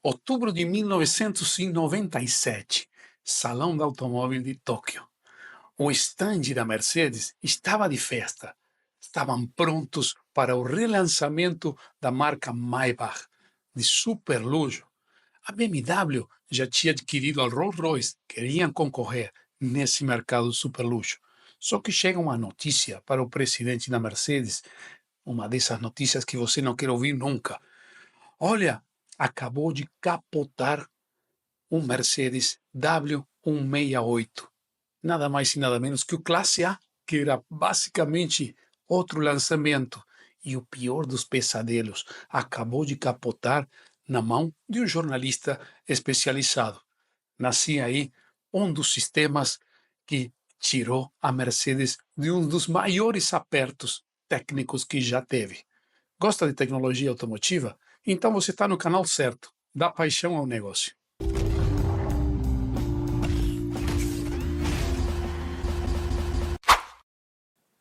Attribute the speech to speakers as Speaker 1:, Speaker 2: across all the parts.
Speaker 1: Outubro de 1997, Salão do Automóvel de Tóquio. O estande da Mercedes estava de festa. Estavam prontos para o relançamento da marca Maybach, de super luxo. A BMW já tinha adquirido a Rolls-Royce, queriam concorrer nesse mercado de super luxo. Só que chega uma notícia para o presidente da Mercedes, uma dessas notícias que você não quer ouvir nunca. Olha, acabou de capotar um Mercedes W168. Nada mais e nada menos que o Classe A, que era basicamente outro lançamento. E o pior dos pesadelos, acabou de capotar na mão de um jornalista especializado. Nascia aí um dos sistemas que tirou a Mercedes de um dos maiores apertos técnicos que já teve. Gosta de tecnologia automotiva? Então você está no canal certo. Dá paixão ao negócio.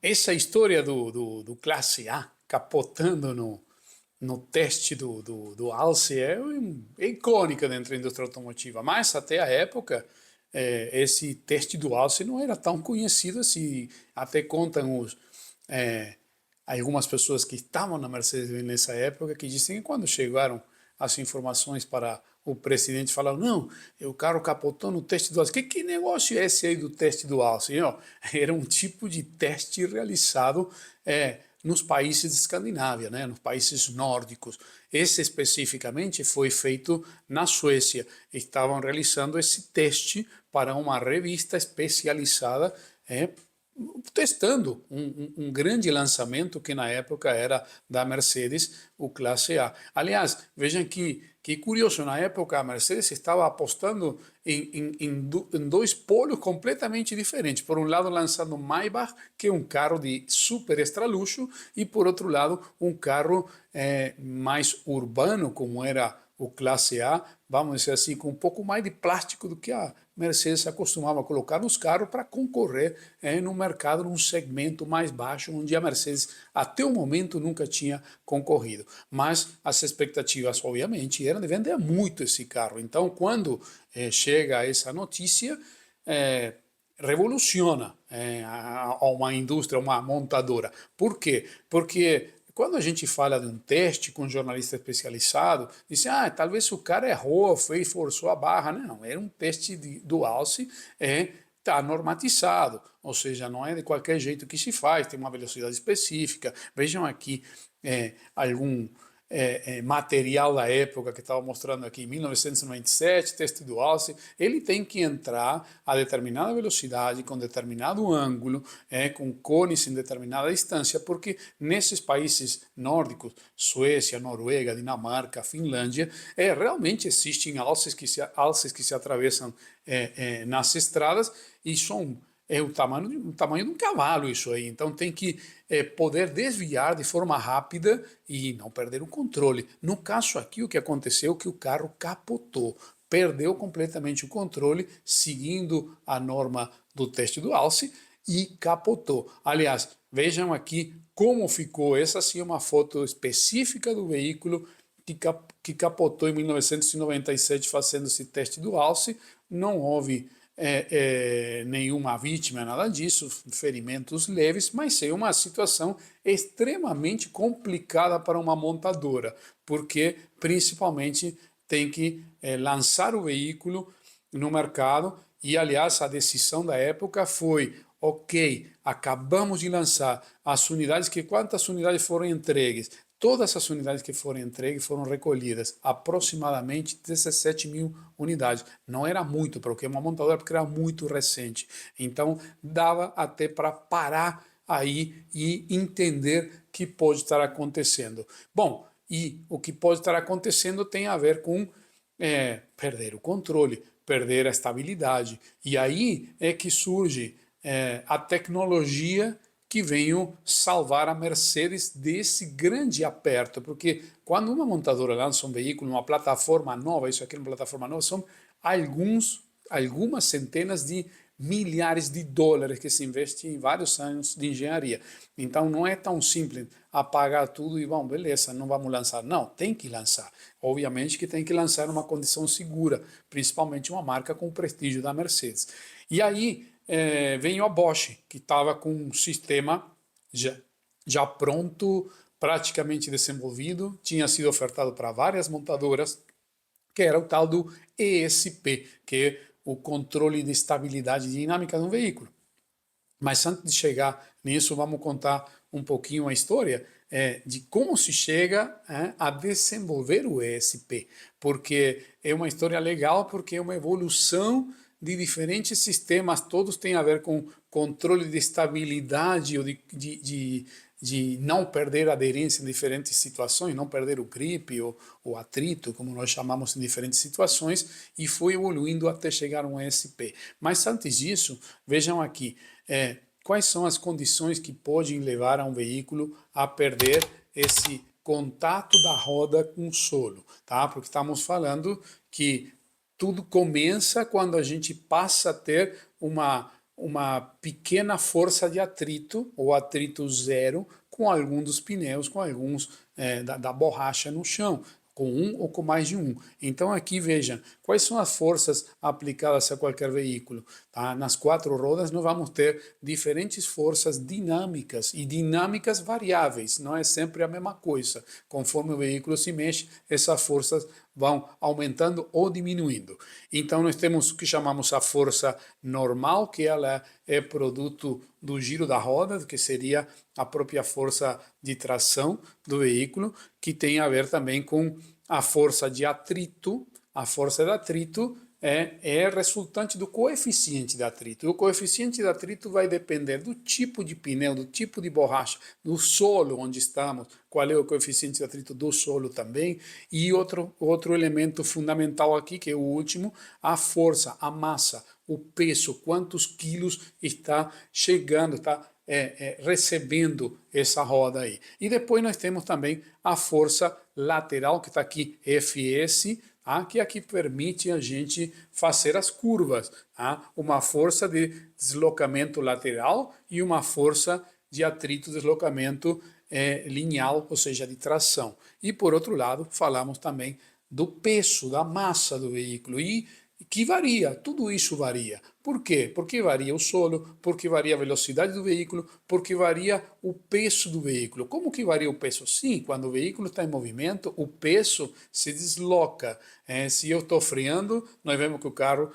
Speaker 1: Essa história do Classe A capotando no teste do Alce é icônica dentro da indústria automotiva, mas até a época esse teste do Alce não era tão conhecido assim. Até contam algumas pessoas que estavam na Mercedes nessa época que dizem que quando chegaram as informações para o presidente, falaram: não, o carro capotou no teste do Alce. Que negócio é esse aí do teste do Alce? Não, era um tipo de teste realizado nos países de Escandinávia, né, nos países nórdicos. Esse especificamente foi feito na Suécia. Estavam realizando esse teste para uma revista especializada testando um grande lançamento que na época era da Mercedes, o Classe A. Aliás, vejam que curioso, na época a Mercedes estava apostando em dois polos completamente diferentes. Por um lado, lançando o Maybach, que é um carro de super extra luxo, e por outro lado, um carro mais urbano, como era o Classe A, vamos dizer assim, com um pouco mais de plástico do que a Mercedes acostumava colocar nos carros para concorrer no mercado, num segmento mais baixo, onde a Mercedes até o momento nunca tinha concorrido. Mas as expectativas, obviamente, eram de vender muito esse carro. Então, quando chega essa notícia, revoluciona a uma indústria, uma montadora. Por quê? Porque quando a gente fala de um teste com um jornalista especializado, diz: talvez o cara errou, fez, forçou a barra. Não, era um teste do Alce, está normatizado, ou seja, não é de qualquer jeito que se faz, tem uma velocidade específica. Vejam aqui algum material da época que estava mostrando aqui, em 1997, teste do Alce. Ele tem que entrar a determinada velocidade, com determinado ângulo, com cones em determinada distância, porque nesses países nórdicos, Suécia, Noruega, Dinamarca, Finlândia, realmente existem alces que se atravessam nas estradas e são o tamanho de um cavalo isso aí. Então tem que poder desviar de forma rápida e não perder o controle. No caso aqui, o que aconteceu é que o carro capotou, perdeu completamente o controle, seguindo a norma do teste do Alce, e capotou. Aliás, vejam aqui como ficou. Essa sim é uma foto específica do veículo que capotou em 1997 fazendo esse teste do Alce. Não houve nenhuma vítima, nada disso, ferimentos leves, mas é uma situação extremamente complicada para uma montadora, porque principalmente tem que lançar o veículo no mercado. E aliás, a decisão da época foi: ok, acabamos de lançar as unidades, quantas unidades foram entregues? Todas as unidades que foram entregues foram recolhidas, aproximadamente 17 mil unidades. Não era muito, porque uma montadora, porque era muito recente. Então, dava até para parar aí e entender o que pode estar acontecendo. Bom, e o que pode estar acontecendo tem a ver com perder o controle, perder a estabilidade. E aí é que surge a tecnologia que veio salvar a Mercedes desse grande aperto, porque quando uma montadora lança um veículo, uma plataforma nova, isso aqui é uma plataforma nova, são algumas centenas de milhares de dólares que se investe em vários anos de engenharia. Então não é tão simples apagar tudo e, bom, beleza, não vamos lançar. Não, tem que lançar. Obviamente que tem que lançar numa condição segura, principalmente uma marca com o prestígio da Mercedes. E aí veio a Bosch, que estava com um sistema já pronto, praticamente desenvolvido, tinha sido ofertado para várias montadoras, que era o tal do ESP, que é o controle de estabilidade dinâmica do veículo. Mas antes de chegar nisso, vamos contar um pouquinho a história de como se chega a desenvolver o ESP, porque é uma história legal, porque é uma evolução de diferentes sistemas, todos têm a ver com controle de estabilidade ou de não perder aderência em diferentes situações, não perder o grip ou atrito, como nós chamamos em diferentes situações, e foi evoluindo até chegar a um ESP. Mas antes disso, vejam aqui, quais são as condições que podem levar a um veículo a perder esse contato da roda com o solo, tá? Porque estamos falando que tudo começa quando a gente passa a ter uma pequena força de atrito, ou atrito zero, com algum dos pneus, com alguns da borracha no chão, com um ou com mais de um. Então aqui vejam, quais são as forças aplicadas a qualquer veículo. Tá? Nas quatro rodas nós vamos ter diferentes forças dinâmicas e dinâmicas variáveis, não é sempre a mesma coisa. Conforme o veículo se mexe, essas forças vão aumentando ou diminuindo. Então nós temos o que chamamos a força normal, que ela é produto do giro da roda, que seria a própria força de tração do veículo, que tem a ver também com a força de atrito. A força de atrito é resultante do coeficiente de atrito. E o coeficiente de atrito vai depender do tipo de pneu, do tipo de borracha, do solo onde estamos, qual é o coeficiente de atrito do solo também. E outro elemento fundamental aqui, que é o último, a força, a massa, o peso, quantos quilos está chegando, está recebendo essa roda aí. E depois nós temos também a força lateral, que está aqui, FS, que aqui permite a gente fazer as curvas. Uma força de deslocamento lateral e uma força de atrito, deslocamento lineal, ou seja, de tração. E por outro lado, falamos também do peso, da massa do veículo, e que varia, tudo isso varia. Por quê? Porque varia o solo, porque varia a velocidade do veículo, porque varia o peso do veículo. Como que varia o peso? Sim, quando o veículo está em movimento, o peso se desloca. Se eu estou freando, nós vemos que o carro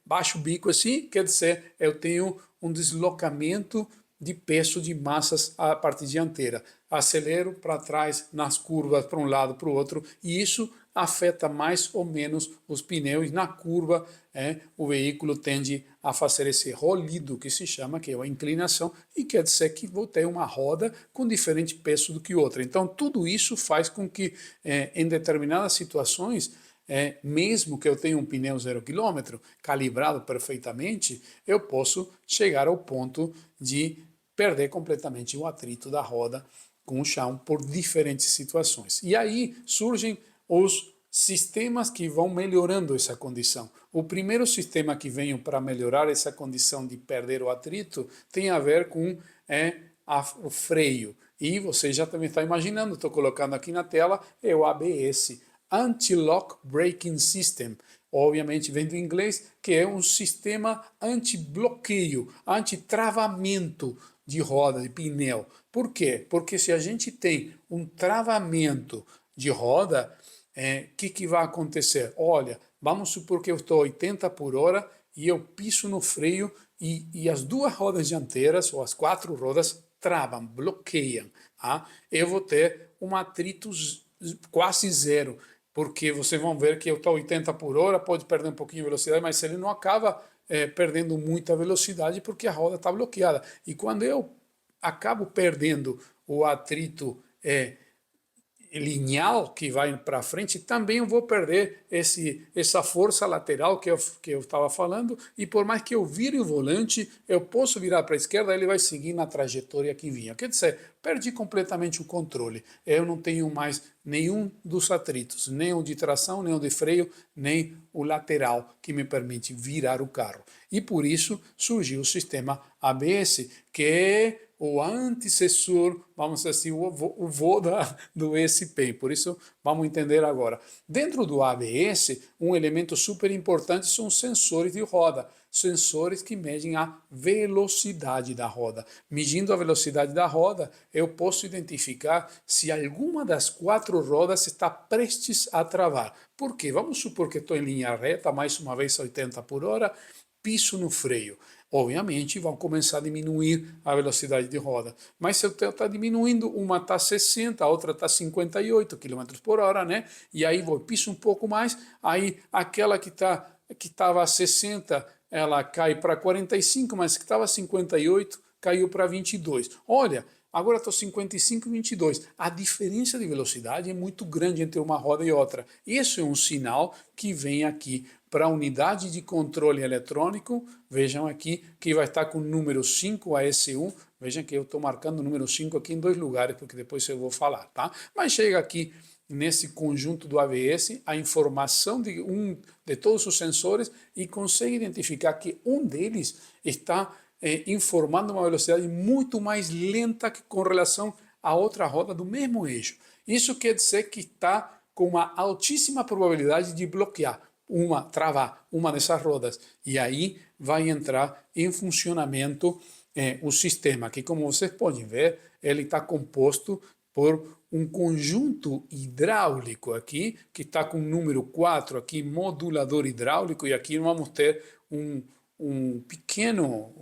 Speaker 1: baixa o bico assim, quer dizer, eu tenho um deslocamento de peso de massas à parte dianteira. Acelero para trás, nas curvas, para um lado, para o outro, e isso afeta mais ou menos os pneus. Na curva, o veículo tende a fazer esse rolido, que se chama, que é a inclinação, e quer dizer que vou ter uma roda com diferente peso do que outra. Então, tudo isso faz com que, em determinadas situações, mesmo que eu tenha um pneu 0 km calibrado perfeitamente, eu posso chegar ao ponto de perder completamente o atrito da roda com o chão por diferentes situações. E aí surgem os sistemas que vão melhorando essa condição. O primeiro sistema que veio para melhorar essa condição de perder o atrito tem a ver com o freio. E você já também está imaginando, estou colocando aqui na tela, é o ABS, Anti-Lock Braking System. Obviamente vem do inglês, que é um sistema anti-bloqueio, anti-travamento de roda, de pneu. Por quê? Porque se a gente tem um travamento de roda, que vai acontecer? Olha, vamos supor que eu estou 80 por hora e eu piso no freio e as duas rodas dianteiras, ou as quatro rodas, travam, bloqueiam. Eu vou ter um atrito quase zero, porque vocês vão ver que eu estou 80 por hora, pode perder um pouquinho de velocidade, mas ele não acaba perdendo muita velocidade porque a roda está bloqueada. E quando eu acabo perdendo o atrito lineal que vai para frente, também eu vou perder essa força lateral que eu estava falando, e por mais que eu vire o volante, eu posso virar para a esquerda, ele vai seguir na trajetória que vinha. Quer dizer, perdi completamente o controle. Eu não tenho mais nenhum dos atritos, nem o de tração, nem o de freio, nem o lateral que me permite virar o carro. E por isso surgiu o sistema ABS, que é o antecessor, vamos dizer assim, o vô do ESP. Por isso, vamos entender agora. Dentro do ABS, um elemento super importante são os sensores de roda. Sensores que medem a velocidade da roda. Medindo a velocidade da roda, eu posso identificar se alguma das quatro rodas está prestes a travar. Por quê? Vamos supor que estou em linha reta, mais uma vez 80 por hora, piso no freio. Obviamente vão começar a diminuir a velocidade de roda. Mas se eu está diminuindo, uma está 60, a outra está 58 km por hora, né? E aí vou piso um pouco mais, aí aquela que estava a 60, ela cai para 45, mas que estava a 58, caiu para 22. Olha, agora estou 55 e 22. A diferença de velocidade é muito grande entre uma roda e outra. Isso é um sinal que vem aqui para a unidade de controle eletrônico. Vejam aqui que vai estar com o número 5, a ECU. Vejam que eu estou marcando o número 5 aqui em dois lugares, porque depois eu vou falar, tá? Mas chega aqui nesse conjunto do ABS a informação de todos os sensores e consegue identificar que um deles está informando uma velocidade muito mais lenta que com relação à outra roda do mesmo eixo. Isso quer dizer que está com uma altíssima probabilidade de bloquear, travar uma dessas rodas. E aí vai entrar em funcionamento o sistema, que como vocês podem ver, ele está composto por um conjunto hidráulico aqui, que está com o número 4 aqui, modulador hidráulico, e aqui vamos ter um pequeno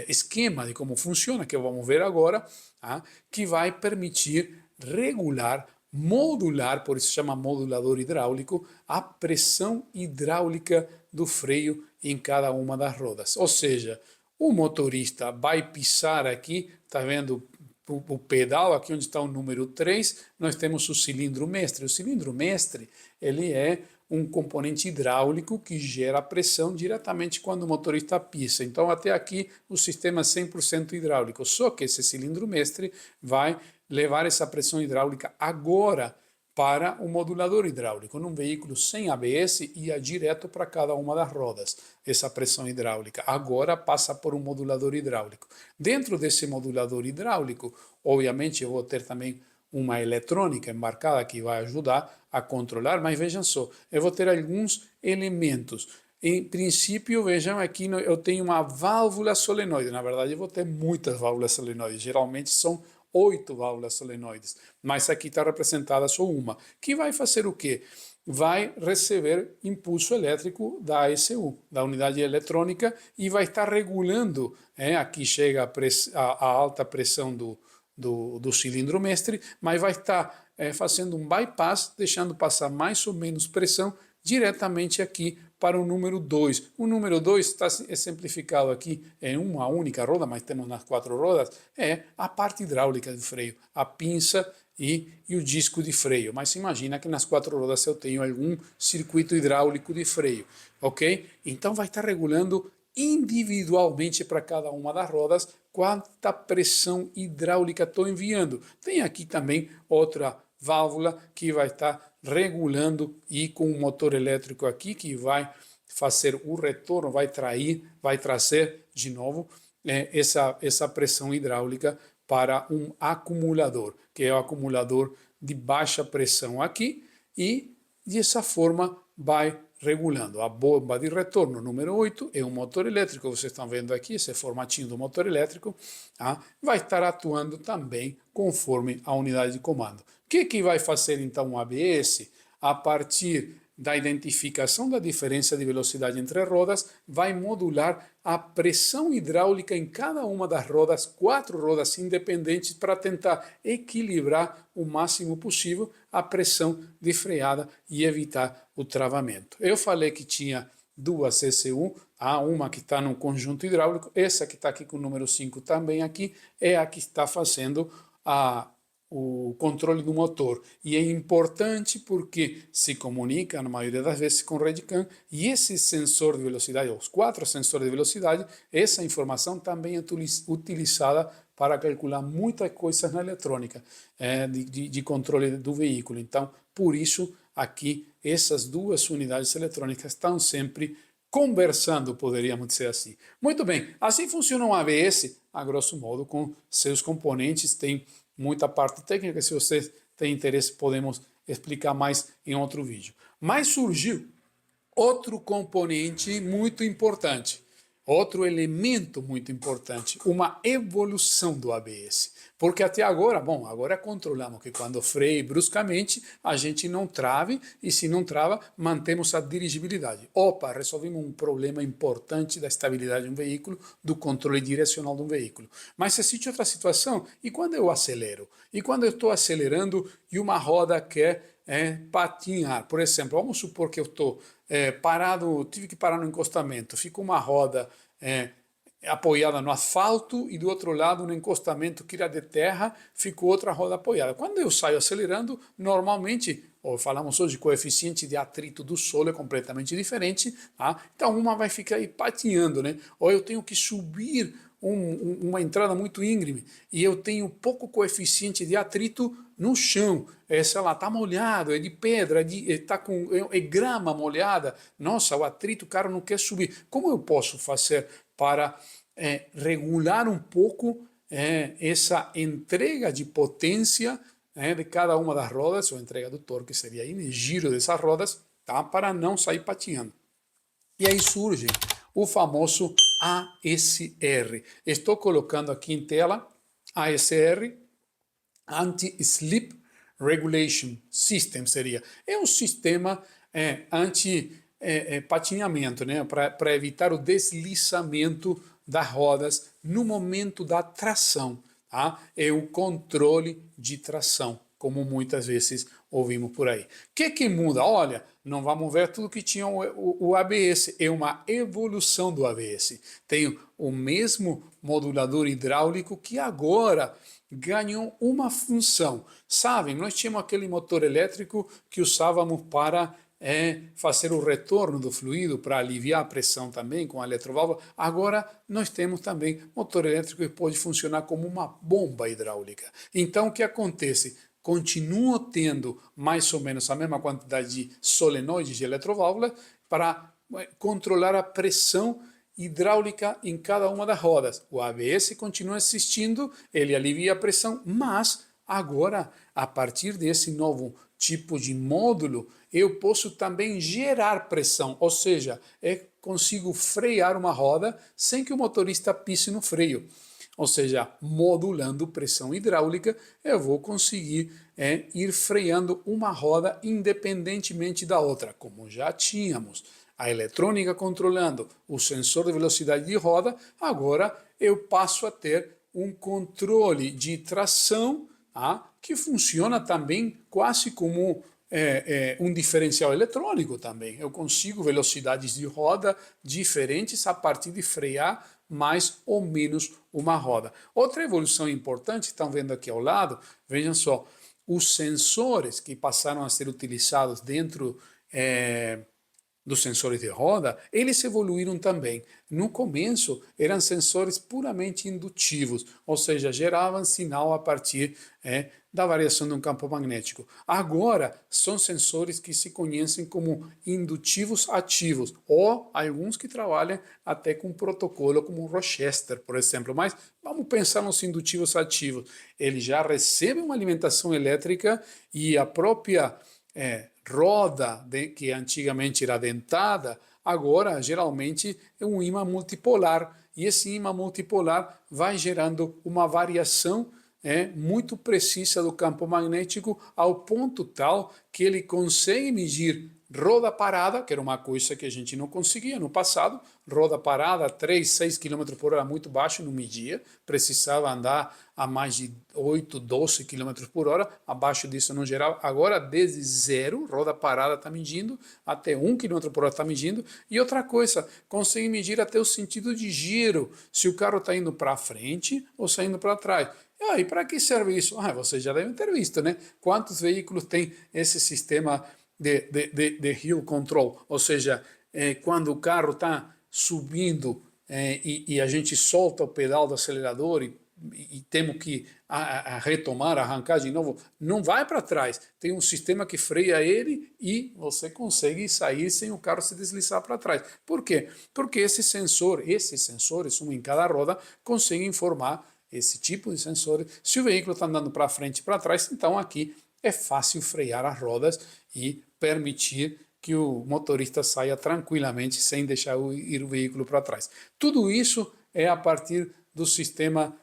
Speaker 1: esquema de como funciona, que vamos ver agora, tá? Que vai permitir regular, modular, por isso chama modulador hidráulico, a pressão hidráulica do freio em cada uma das rodas. Ou seja, o motorista vai pisar aqui, está vendo o pedal, aqui onde está o número 3, nós temos o cilindro mestre. O cilindro mestre, ele é um componente hidráulico que gera pressão diretamente quando o motorista pisa. Então, até aqui, o sistema é 100% hidráulico. Só que esse cilindro mestre vai levar essa pressão hidráulica agora para o modulador hidráulico. Num veículo sem ABS, ia direto para cada uma das rodas, essa pressão hidráulica. Agora passa por um modulador hidráulico. Dentro desse modulador hidráulico, obviamente, eu vou ter também uma eletrônica embarcada que vai ajudar a controlar, mas vejam só, eu vou ter alguns elementos. Em princípio, vejam aqui, eu tenho uma válvula solenoide. Na verdade, eu vou ter muitas válvulas solenoides. Geralmente são 8 válvulas solenoides, mas aqui está representada só uma, que vai fazer o quê? Vai receber impulso elétrico da ECU, da unidade eletrônica, e vai estar regulando, aqui chega a alta pressão do cilindro mestre, mas vai estar fazendo um bypass, deixando passar mais ou menos pressão diretamente aqui para o número 2. O número 2 está exemplificado aqui em uma única roda, mas temos nas 4 rodas, é a parte hidráulica do freio, a pinça e o disco de freio. Mas imagina que nas 4 rodas eu tenho algum circuito hidráulico de freio, ok? Então vai estar regulando individualmente para cada uma das rodas quanta pressão hidráulica estou enviando. Tem aqui também outra válvula que vai estar regulando e com o motor elétrico aqui que vai fazer o retorno, vai trazer de novo essa pressão hidráulica para um acumulador, que é o acumulador de baixa pressão aqui, e dessa forma vai regulando. A bomba de retorno número 8 é um motor elétrico, vocês estão vendo aqui, esse formatinho do motor elétrico, vai estar atuando também conforme a unidade de comando. O que vai fazer então o ABS? A partir da identificação da diferença de velocidade entre rodas, vai modular a pressão hidráulica em cada uma das rodas, 4 rodas independentes, para tentar equilibrar o máximo possível a pressão de freada e evitar o travamento. Eu falei que tinha duas ECU, uma que está no conjunto hidráulico, essa que está aqui com o número 5 também aqui, é a que está fazendo o controle do motor. E é importante porque se comunica, na maioria das vezes, com o Redcam, e esse sensor de velocidade, os 4 sensores de velocidade, essa informação também é utilizada para calcular muitas coisas na eletrônica de controle do veículo. Então, por isso, aqui, essas duas unidades eletrônicas estão sempre conversando, poderíamos dizer assim. Muito bem, assim funciona um ABS, a grosso modo, com seus componentes. Tem muita parte técnica, se vocês têm interesse, podemos explicar mais em outro vídeo. Mas surgiu outro componente muito importante, outro elemento muito importante, uma evolução do ABS. Porque até agora, bom, agora controlamos que quando freia bruscamente, a gente não trave, e se não trava, mantemos a dirigibilidade. Opa, resolvemos um problema importante da estabilidade de um veículo, do controle direcional de um veículo. Mas existe outra situação, e quando eu acelero? E quando eu estou acelerando e uma roda quer patinhar? Por exemplo, vamos supor que eu estou parado, tive que parar no encostamento, fica uma roda apoiada no asfalto e do outro lado no encostamento que era de terra ficou outra roda apoiada. Quando eu saio acelerando, normalmente, ou falamos hoje, o coeficiente de atrito do solo é completamente diferente, tá? Então uma vai ficar aí patinhando, né? Ou eu tenho que subir uma entrada muito íngreme e eu tenho pouco coeficiente de atrito no chão, sei lá, tá molhado, é de pedra, é grama molhada, nossa, o atrito, o cara não quer subir. Como eu posso fazer para regular um pouco essa entrega de potência de cada uma das rodas, ou entrega do torque seria aí, giro dessas rodas, tá? Para não sair patinando. E aí surge o famoso ASR. Estou colocando aqui em tela ASR, Anti-Slip Regulation System seria. É um sistema anti-patinamento, né? Para evitar o deslizamento das rodas no momento da tração. Tá? É o controle de tração, como muitas vezes ouvimos por aí. O que muda? Olha, não vamos ver tudo que tinha o ABS, é uma evolução do ABS. Tem o mesmo modulador hidráulico que agora ganhou uma função. Sabem, nós tínhamos aquele motor elétrico que usávamos para fazer o retorno do fluido, para aliviar a pressão também com a eletroválvula. Agora nós temos também motor elétrico que pode funcionar como uma bomba hidráulica. Então o que acontece? Continua tendo mais ou menos a mesma quantidade de solenoides de eletroválvula para controlar a pressão hidráulica em cada uma das rodas. O ABS continua existindo, ele alivia a pressão, mas agora, a partir desse novo tipo de módulo, eu posso também gerar pressão, ou seja, consigo frear uma roda sem que o motorista pise no freio. Ou seja, modulando pressão hidráulica, eu vou conseguir ir freando uma roda independentemente da outra, como já tínhamos. A eletrônica controlando o sensor de velocidade de roda, agora eu passo a ter um controle de tração que funciona também quase como um diferencial eletrônico também. Eu consigo velocidades de roda diferentes a partir de frear mais ou menos uma roda. Outra evolução importante, estão vendo aqui ao lado, vejam só, os sensores que passaram a ser utilizados dentro dos sensores de roda, eles evoluíram também. No começo, eram sensores puramente indutivos, ou seja, geravam sinal a partir da variação de um campo magnético. Agora, são sensores que se conhecem como indutivos ativos, ou alguns que trabalham até com um protocolo como o Rochester, por exemplo. Mas vamos pensar nos indutivos ativos. Eles já recebem uma alimentação elétrica e a própria roda que antigamente era dentada, agora geralmente é um ímã multipolar, e esse ímã multipolar vai gerando uma variação muito precisa do campo magnético ao ponto tal que ele consegue medir roda parada, que era uma coisa que a gente não conseguia no passado, roda parada, 3, 6 km por hora, muito baixo, não media, precisava andar a mais de 8, 12 km por hora, abaixo disso não gerava. Agora, desde zero, roda parada está medindo, até 1 km por hora está medindo. E outra coisa, consegue medir até o sentido de giro, se o carro está indo para frente ou saindo para trás. E para que serve isso? Vocês já devem ter visto, né? Quantos veículos tem esse sistema de hill control? Ou seja, quando o carro está subindo e a gente solta o pedal do acelerador e temos que retomar, arrancar de novo, não vai para trás. Tem um sistema que freia ele e você consegue sair sem o carro se deslizar para trás. Por quê? Porque esses sensores, um em cada roda, conseguem informar esse tipo de sensores. Se o veículo está andando para frente e para trás, então aqui é fácil frear as rodas e permitir que o motorista saia tranquilamente sem deixar ir o veículo para trás. Tudo isso é a partir do sistema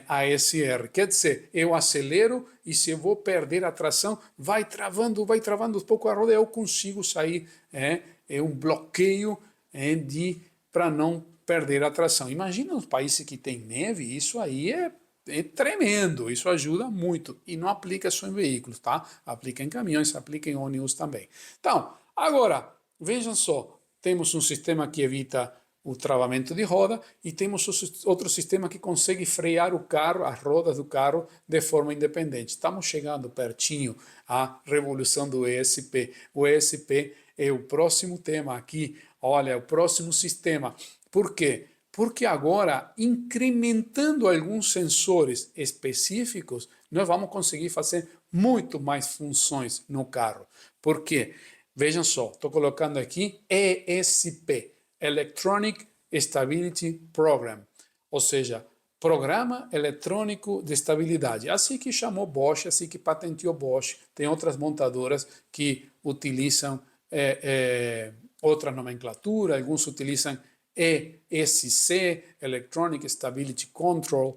Speaker 1: ASR. Quer dizer, eu acelero e se eu vou perder a tração, vai travando um pouco a roda, eu consigo sair. É um bloqueio para não perder a tração. Imagina os países que tem neve, isso aí é tremendo, isso ajuda muito. E não aplica só em veículos, tá? Aplica em caminhões, aplica em ônibus também. Então, agora, vejam só, temos um sistema que evita o travamento de roda e temos outro sistema que consegue frear o carro, as rodas do carro, de forma independente. Estamos chegando pertinho à revolução do ESP. O ESP é o próximo tema aqui, olha, é o próximo sistema. Por quê? Porque agora, incrementando alguns sensores específicos, nós vamos conseguir fazer muito mais funções no carro. Por quê? Vejam só, estou colocando aqui ESP, Electronic Stability Program, ou seja, Programa Eletrônico de Estabilidade. Assim que chamou Bosch, assim que patenteou Bosch. Tem outras montadoras que utilizam outra nomenclatura, alguns utilizam ESC, Electronic Stability Control,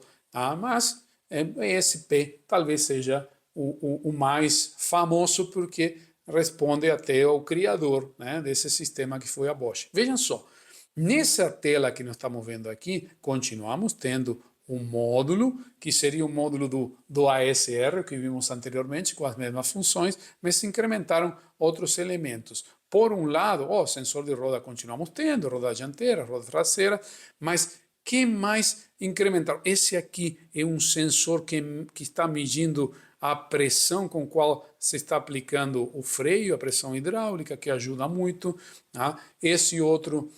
Speaker 1: mas ESP talvez seja o mais famoso porque responde até ao criador, né, desse sistema que foi a Bosch. Vejam só, nessa tela que nós estamos vendo aqui, continuamos tendo um módulo, que seria o módulo do ASR, que vimos anteriormente, com as mesmas funções, mas se incrementaram outros elementos. Por um lado, sensor de roda continuamos tendo, roda dianteira, roda traseira, mas que mais incrementaram? Esse aqui é um sensor que está medindo a pressão com qual se está aplicando o freio, a pressão hidráulica, que ajuda muito. Tá? Esse outro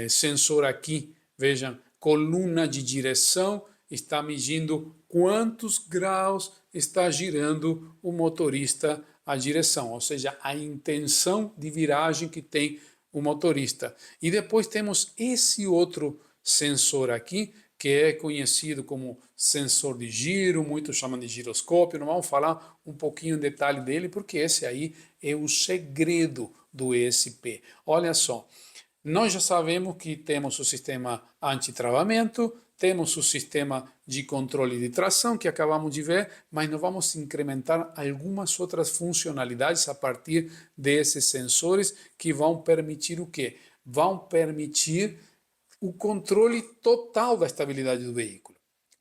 Speaker 1: sensor aqui, vejam, coluna de direção, está medindo quantos graus está girando o motorista a direção, ou seja, a intenção de viragem que tem o motorista. E depois temos esse outro sensor aqui, que é conhecido como sensor de giro, muitos chamam de giroscópio. Não vamos falar um pouquinho em detalhe dele, porque esse aí é o segredo do ESP. Olha só, nós já sabemos que temos o sistema anti-travamento, temos o sistema de controle de tração, que acabamos de ver, mas nós vamos incrementar algumas outras funcionalidades a partir desses sensores que vão permitir o quê? Vão permitir o controle total da estabilidade do veículo.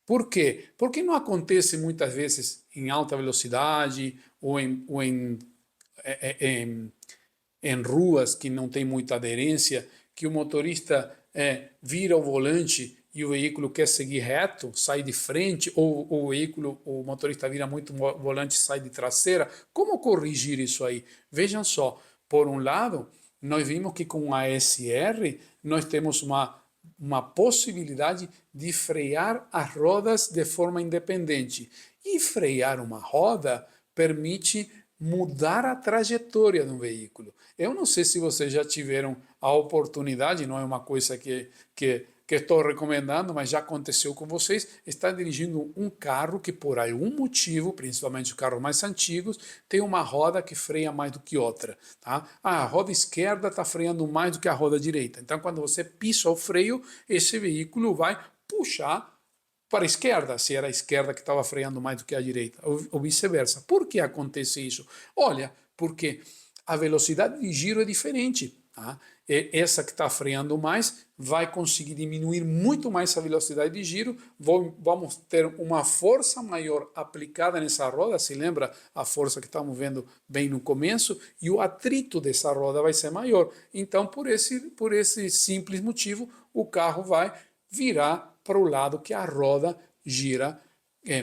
Speaker 1: Por quê? Porque não acontece muitas vezes em alta velocidade ou em ruas que não tem muita aderência, que o motorista vira o volante e o veículo quer seguir reto, sai de frente, ou o motorista vira muito o volante e sai de traseira. Como corrigir isso aí? Vejam só, por um lado, nós vimos que com a ASR nós temos uma possibilidade de frear as rodas de forma independente. E frear uma roda permite mudar a trajetória de um veículo. Eu não sei se vocês já tiveram a oportunidade, não é uma coisa que estou recomendando, mas já aconteceu com vocês, está dirigindo um carro que por algum motivo, principalmente os carros mais antigos, tem uma roda que freia mais do que outra. Tá? A roda esquerda está freando mais do que a roda direita. Então, quando você pisa o freio, esse veículo vai puxar para a esquerda, se era a esquerda que estava freando mais do que a direita, ou vice-versa. Por que acontece isso? Olha, porque a velocidade de giro é diferente. Tá? Essa que está freando mais vai conseguir diminuir muito mais a velocidade de giro, vamos ter uma força maior aplicada nessa roda, se lembra a força que estamos vendo bem no começo, e o atrito dessa roda vai ser maior. Então, por esse simples motivo, o carro vai virar para o lado que a roda gira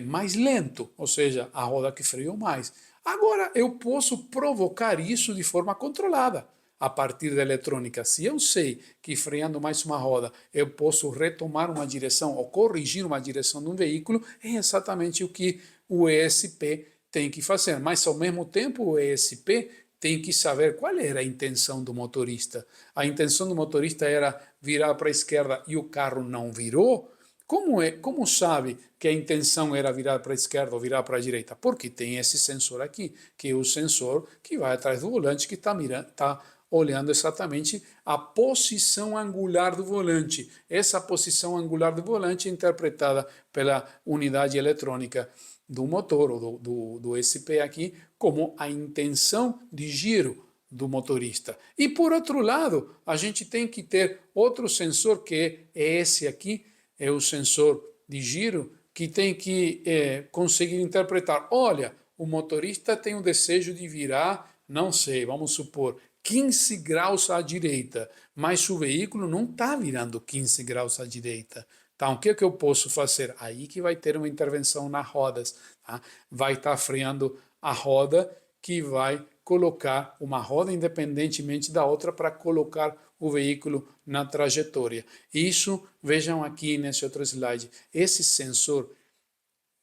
Speaker 1: mais lento, ou seja, a roda que freou mais. Agora, eu posso provocar isso de forma controlada a partir da eletrônica. Se eu sei que freando mais uma roda eu posso retomar uma direção ou corrigir uma direção de um veículo, é exatamente o que o ESP tem que fazer. Mas, ao mesmo tempo, o ESP tem que saber qual era a intenção do motorista. A intenção do motorista era virar para a esquerda e o carro não virou. Como sabe que a intenção era virar para a esquerda ou virar para a direita? Porque tem esse sensor aqui, que é o sensor que vai atrás do volante, que está olhando exatamente a posição angular do volante. Essa posição angular do volante é interpretada pela unidade eletrônica do motor, ou do SP aqui, como a intenção de giro do motorista. E por outro lado, a gente tem que ter outro sensor, que é esse aqui, é o sensor de giro, que tem que conseguir interpretar. Olha, o motorista tem o desejo de virar, não sei, vamos supor, 15 graus à direita, mas o veículo não está virando 15 graus à direita. Então, o que é que eu posso fazer? Aí que vai ter uma intervenção nas rodas. Tá? Vai estar freando a roda, que vai colocar uma roda independentemente da outra para colocar o veículo na trajetória. Isso, vejam aqui nesse outro slide, esse sensor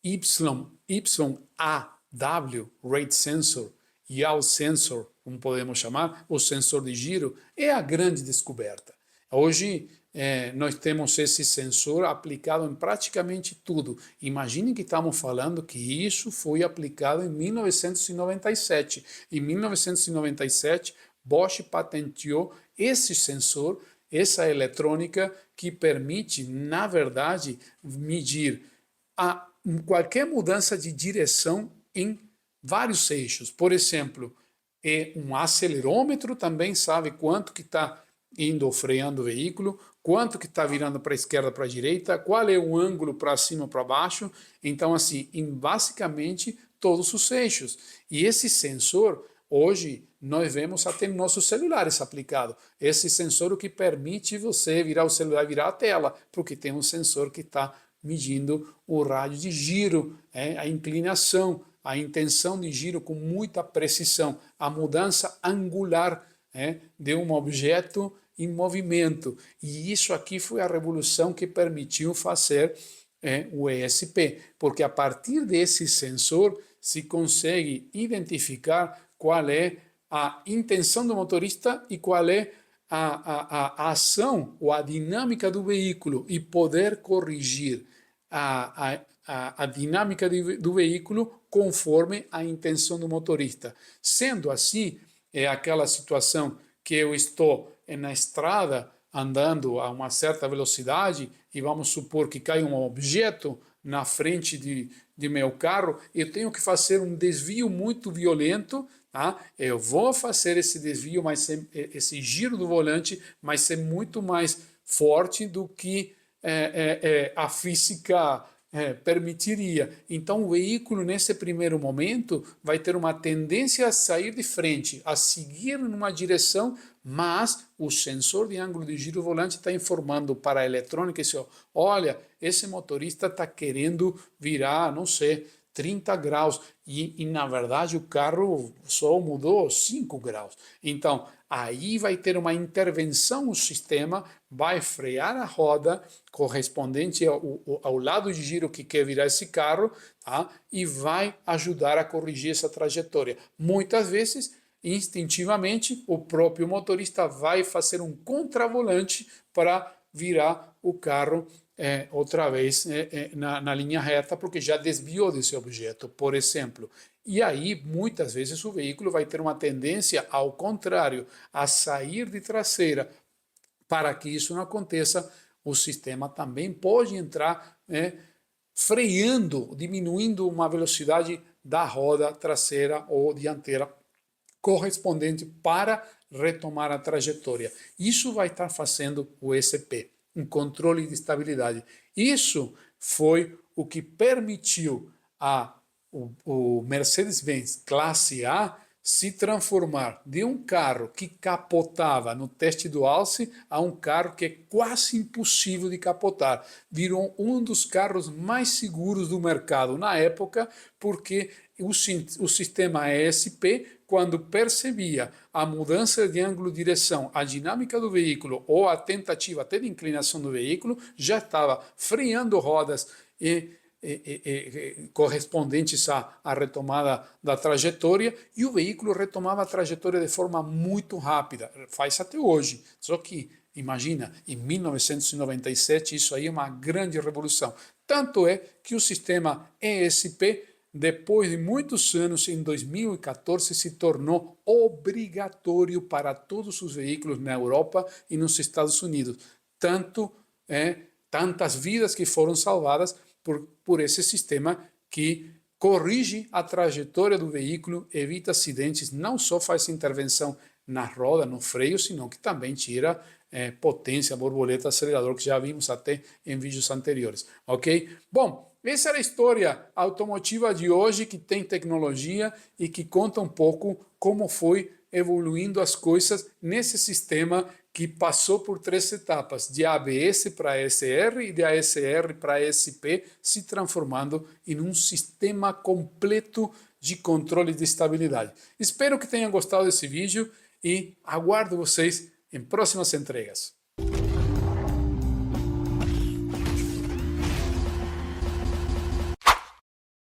Speaker 1: YAW, Rate Sensor, Yaw Sensor, como podemos chamar, o sensor de giro, é a grande descoberta. Hoje, nós temos esse sensor aplicado em praticamente tudo. Imaginem que estamos falando que isso foi aplicado em 1997. Em 1997, Bosch patenteou esse sensor, essa eletrônica que permite, na verdade, medir qualquer mudança de direção em vários eixos. Por exemplo, um acelerômetro também sabe quanto que está indo ou freando o veículo, quanto que está virando para a esquerda, para a direita, qual é o ângulo para cima ou para baixo. Então, assim, em basicamente todos os eixos. E esse sensor, hoje, nós vemos até nos nossos celulares aplicado. Esse sensor o que permite você virar o celular e virar a tela, porque tem um sensor que está medindo o rádio de giro, a inclinação, a intenção de giro com muita precisão, a mudança angular de um objeto em movimento. E isso aqui foi a revolução que permitiu fazer o ESP, porque a partir desse sensor se consegue identificar qual é a intenção do motorista e qual é a ação ou a dinâmica do veículo e poder corrigir a dinâmica do veículo conforme a intenção do motorista. Sendo assim, é aquela situação que eu estou na estrada andando a uma certa velocidade e vamos supor que cai um objeto na frente de meu carro, eu tenho que fazer um desvio muito violento. Tá? Eu vou fazer esse desvio, mas esse giro do volante vai ser muito mais forte do que a física permitiria. Então, o veículo, nesse primeiro momento, vai ter uma tendência a sair de frente, a seguir numa direção, mas o sensor de ângulo de giro do volante está informando para a eletrônica, assim, olha, esse motorista está querendo virar, não sei, 30 graus, e na verdade o carro só mudou 5 graus. Então, aí vai ter uma intervenção no sistema, vai frear a roda correspondente ao lado de giro que quer virar esse carro, tá? E vai ajudar a corrigir essa trajetória. Muitas vezes, instintivamente, o próprio motorista vai fazer um contravolante para virar o carro outra vez na linha reta, porque já desviou desse objeto, por exemplo. E aí, muitas vezes, o veículo vai ter uma tendência, ao contrário, a sair de traseira. Para que isso não aconteça, o sistema também pode entrar freando, diminuindo uma velocidade da roda traseira ou dianteira correspondente para retomar a trajetória. Isso vai estar fazendo o ESP, um controle de estabilidade. Isso foi o que permitiu o Mercedes-Benz Classe A se transformar de um carro que capotava no teste do Alce a um carro que é quase impossível de capotar. Virou um dos carros mais seguros do mercado na época, porque o sistema ESP, quando percebia a mudança de ângulo de direção, a dinâmica do veículo ou a tentativa até de inclinação do veículo, já estava freando rodas correspondentes à retomada da trajetória, e o veículo retomava a trajetória de forma muito rápida. Faz até hoje. Só que, imagina, em 1997, isso aí é uma grande revolução. Tanto é que o sistema ESP, depois de muitos anos, em 2014, se tornou obrigatório para todos os veículos na Europa e nos Estados Unidos. Tantas vidas que foram salvadas por esse sistema que corrige a trajetória do veículo, evita acidentes, não só faz intervenção na roda, no freio, sino que também tira potência, borboleta, acelerador, que já vimos até em vídeos anteriores, ok? Bom, essa era a história automotiva de hoje, que tem tecnologia e que conta um pouco como foi evoluindo as coisas nesse sistema que passou por 3 etapas, de ABS para ESR e de ASR para ESP, se transformando em um sistema completo de controle de estabilidade. Espero que tenham gostado desse vídeo e aguardo vocês em próximas entregas.